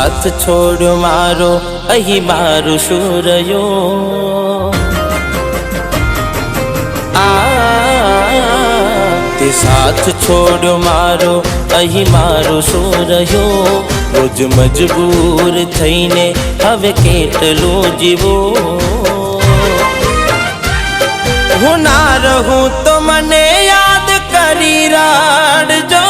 साथ छोड़ो मारो अही मारू सूरयो ते साथ छोड़ो मारो अही मारू सूरयो रोज मजबूर थईने हवे केटलो जीवो हूँ ना रहूं तो मने याद करी राडजो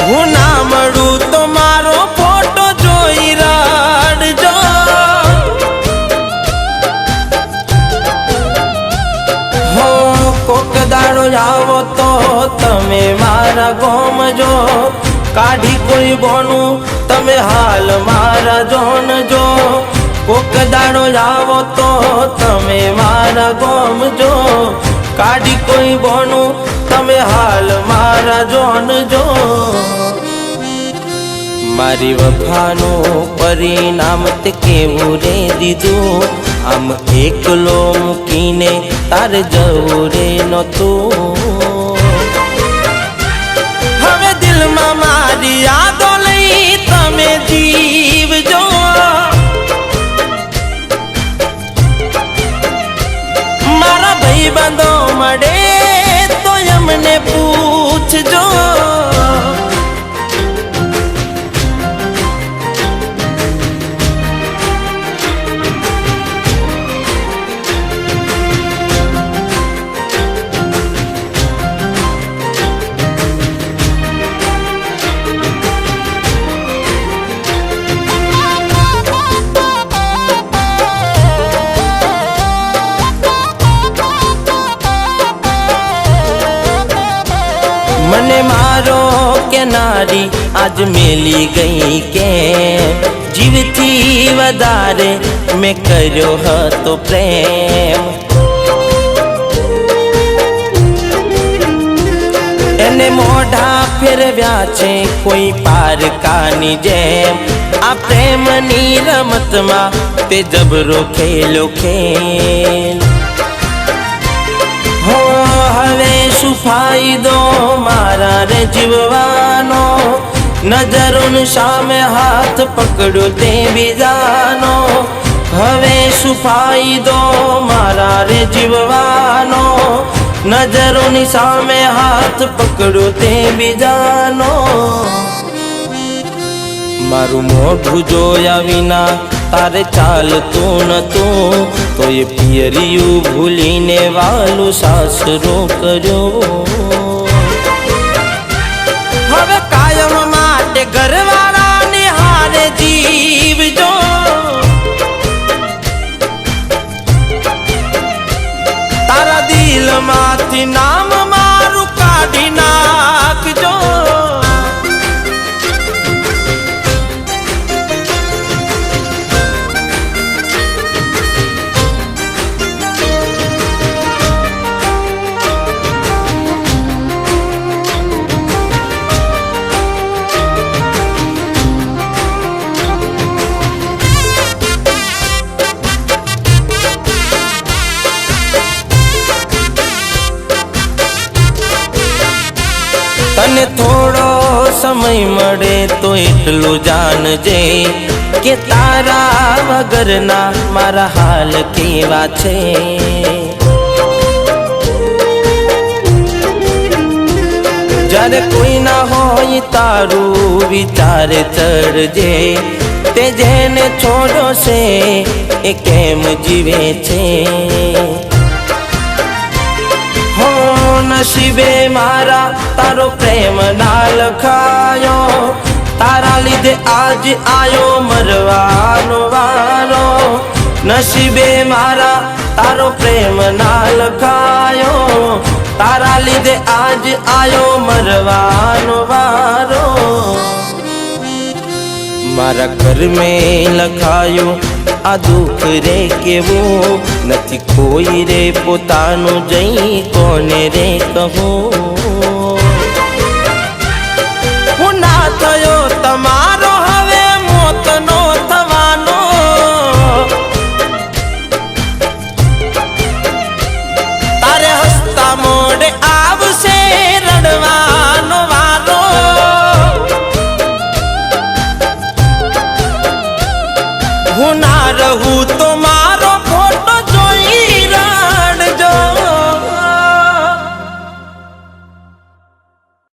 हूँ ना मळू तो मारो फोटो जोई राडजो हो कोक दाड़ो आवो तो तमे मारा गोमजो काढ़ी कोई बोनू तमे हाल मारा जोनजो कोक दाड़ो आवो तो तमे मारा गोमजो काढ़ी कोई बोनू तमे हाल मारा जोनजो मारी वफानो परिणाम ते केवुं रे दीधो आम एकलो मूकीने तारे जवुं रे नतो हवे दिल में मारी यादो लई तमे जीवजो मारा भाईबंधो मळे तो अमने पूछजो मने मारो के नारी आज मेली गई के जीव थी वधारे मैं कर्यो हतो प्रेम एने मोढ़ा फेरव्या छे कोई पार कानी जेम आ प्रेम नी रमत मा ते जबरो खेलो खेल हो हवे शू फायदो मारा रे जीववानो नजरों सामे हाथ पकड़ो ते बीजानो हवे शू फायदो मारा रे जीववानो नजरों सामे हाथ पकड़ो ते बीजानो मारू मोढू जोया विना तारे चालतो नतो तो ये पियरियू भूलीने वालू सासरो कर्यो हवे कायम माटे घरवाळा ने हारे जीवजो तारा दिल माथी नाम मारू काढी नाखजो तने थोड़ो समय मळे तो एटलू जानजे के तारा वगरना मारा हाल केवा छे जरे कोई ना होय तारू विचार चढ़जे ते जेने छोड़ो से ए केम जीवे छे हो नसीबे मारा तारो प्रेम ना लखायो तारा लीधे आज आयो मरवानो वारो नसीबे मारा तारो प्रेम ना लखायो तारा लीधे आज आयो मरवानो वारो मारा घर में लखायो आ दुख रे केवो नथी कोई रे पोतानो जई कोने रे कहो ना थयो तमारो हवे मोतनो थवानो तारे हस्ता मोड़े आवशे रड़वानो હું ના રહું તો